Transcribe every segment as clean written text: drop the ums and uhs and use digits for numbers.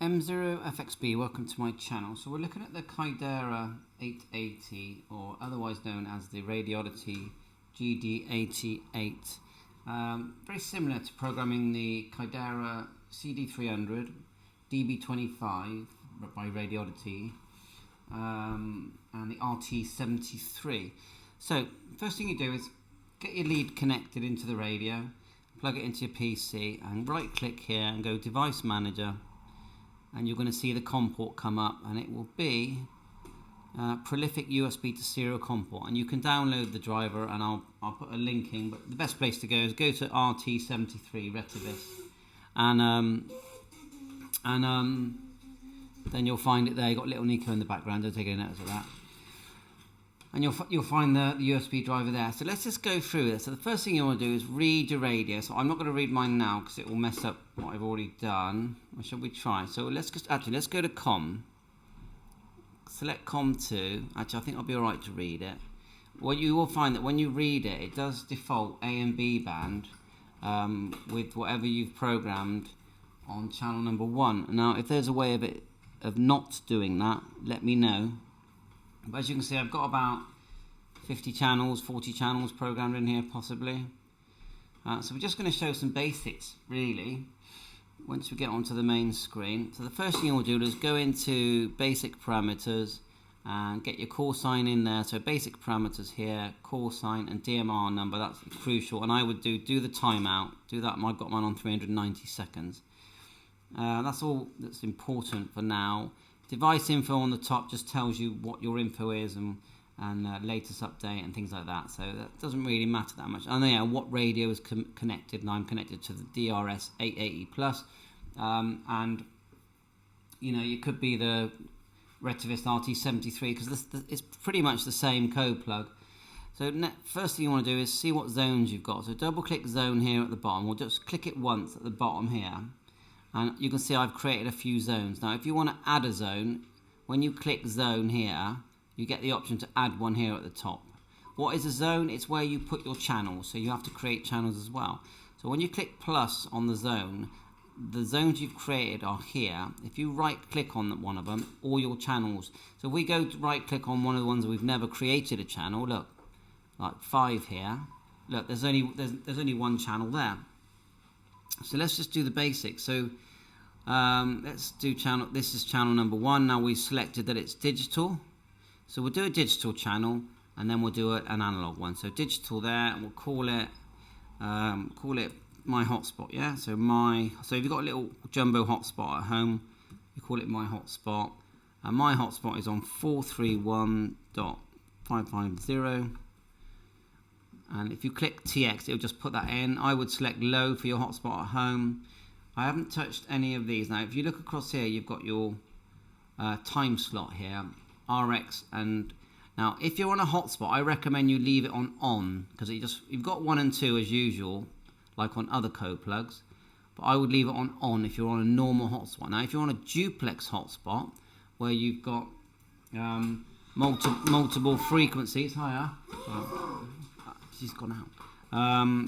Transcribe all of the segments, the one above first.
M0FXB, welcome to my channel. So we're looking at the KYDERA 880, or otherwise known as the RADIODDITY GD88. Very similar to programming the KYDERA CD300, DB25 by RADIODDITY, and the RT73. So first thing you do is get your lead connected into the radio, plug it into your PC, and right click here and go Device Manager. And you're going to see the COM port come up, and it will be prolific USB to serial COM port, and you can download the driver, and I'll put a link in, but the best place to go is go to RT73 RETEVIS, and then you'll find it there. You've got little Nico in the background, don't take any notice of that, and you'll find the USB driver there. So let's just go through this. So the first thing you want to do is read your radio. So I'm not going to read mine now because it will mess up what I've already done. Or shall we try? So let's go to COM. Select COM 2. Actually, I think I'll be alright to read it. Well, you will find that when you read it, it does default A and B band with whatever you've programmed on channel number 1. Now, if there's a way of not doing that, let me know. But as you can see, I've got about 50 channels, 40 channels programmed in here, possibly. So we're just going to show some basics, really, once we get onto the main screen. So the first thing you'll do is go into basic parameters and get your call sign in there. So basic parameters here, call sign and DMR number, that's crucial. And I would do the timeout, do that. I've got mine on 390 seconds. That's all that's important for now. Device info on the top just tells you what your info is and latest update and things like that. So that doesn't really matter that much. And yeah, what radio is connected, and I'm connected to the DRS 880 plus. And you know, it could be the RETEVIS RT73 because it's pretty much the same code plug. So first thing you want to do is see what zones you've got. So double click zone here at the bottom, or just click it once at the bottom here. And you can see I've created a few zones. Now if you want to add a zone, when you click zone here, you get the option to add one here at the top. What is a zone? It's where you put your channels, so you have to create channels as well. So when you click plus on the zones you've created are here. If you right click on one of them, all your channels. So if we go to right click on one of the ones we've never created a channel, look, like 5 here. Look, there's only one channel there. So let's just do the basics. So let's do channel. This is channel number 1. Now we've selected that it's digital. So we'll do a digital channel, and then we'll do an analog one. So digital there, and we'll call it my hotspot. Yeah. So if you've got a little jumbo hotspot at home, you call it my hotspot. And my hotspot is on 431.550. And if you click TX, it'll just put that in. I would select low for your hotspot at home. I haven't touched any of these. Now, if you look across here, you've got your time slot here, RX. And now, if you're on a hotspot, I recommend you leave it on because you've got 1 and 2 as usual, like on other code plugs. But I would leave it on if you're on a normal hotspot. Now, if you're on a duplex hotspot where you've got multiple frequencies, higher. She's gone out.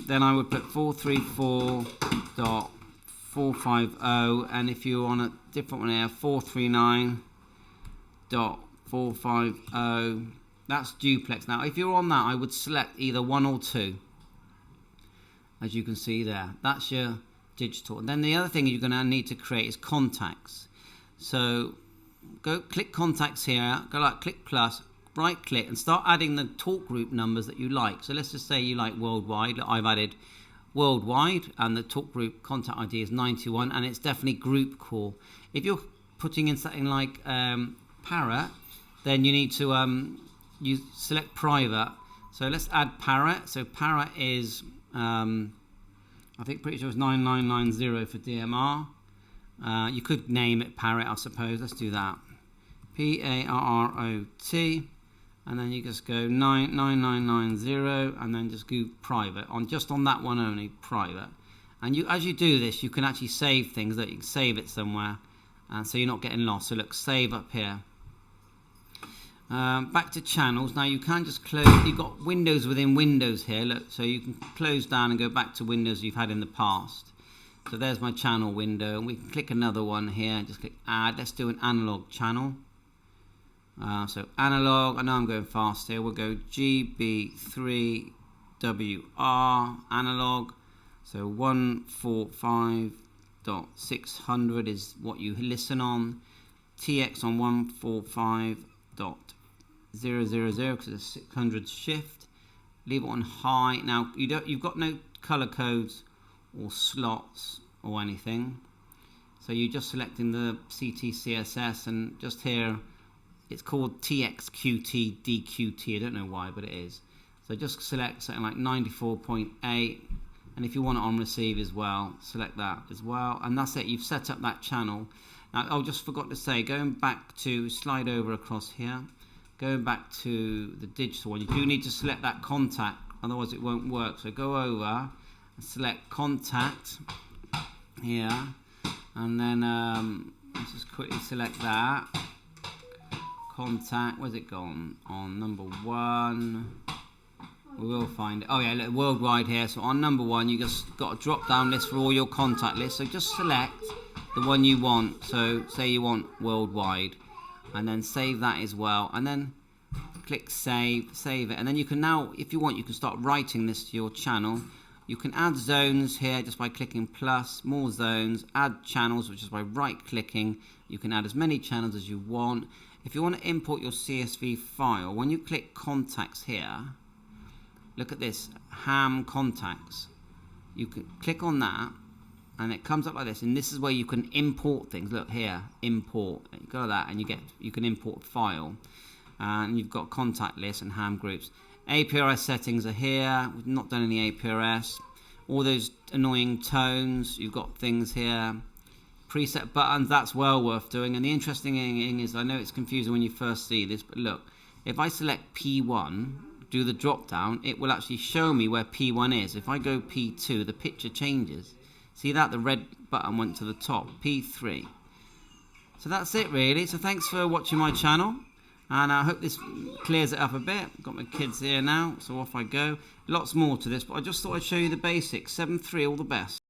Then I would put 434.450, and if you're on a different one here, 439.450. That's duplex. Now, if you're on that, I would select either 1 or 2, as you can see there. That's your digital. And then the other thing you're going to need to create is contacts. So go click contacts here. Go click plus. Right click and start adding the talk group numbers that you like. So let's just say you like worldwide. I've added worldwide, and the talk group contact ID is 91, and it's definitely group call. If you're putting in something like parrot, then you need to you select private. So let's add parrot. So parrot is I think pretty sure it's 9990 for DMR. You could name it parrot, I suppose. Let's do that. PARROT. And then you just go 9990, and then just go private just on that one only, private. And as you do this, you can actually save things. That you can save it somewhere, and so you're not getting lost. So look, save up here. Back to channels. Now you can just close. You've got windows within windows here. Look, so you can close down and go back to windows you've had in the past. So there's my channel window, and we can click another one here. Just click add. Let's do an analog channel. So analog, I know I'm going fast here. We'll go GB3WR analog. So 145.600 is what you listen on. TX on 145.000 because it's 600 shift. Leave it on high. Now you've got no color codes or slots or anything. So you're just selecting the CTCSS, and just here it's called TXQT DQT. I don't know why, but it is. So just select something like 94.8, and if you want it on receive as well, select that as well, and that's it. You've set up that channel. Now, I just forgot to say, going back to slide over across here, going back to the digital one, you do need to select that contact, otherwise it won't work. So go over and select contact here, and then let's just quickly select that. Contact, where's it gone? On number 1, we will find it. Oh yeah, look, worldwide here. So on number 1, you just got a drop down list for all your contact lists. So just select the one you want. So say you want worldwide, and then save that as well, and then click save it, and then you can now, if you want, you can start writing this to your channel. You can add zones here just by clicking plus, more zones, add channels, which is by right clicking. You can add as many channels as you want. If you want to import your CSV file, when you click contacts here, look at this, ham contacts. You can click on that, and it comes up like this, and this is where you can import things. Look here, import. You go to that, and you can import file, and you've got contact lists and ham groups. APRS settings are here. We've not done any APRS. All those annoying tones, you've got things here. Preset buttons, that's well worth doing. And the interesting thing is, I know it's confusing when you first see this, but look, if I select P1, do the drop down, it will actually show me where P1 is. If I go P2, the picture changes. See that? The red button went to the top. P3. So that's it really. So thanks for watching my channel, and I hope this clears it up a bit. Got my kids here now, so off I go. Lots more to this, but I just thought I'd show you the basics. 7.3, all the best.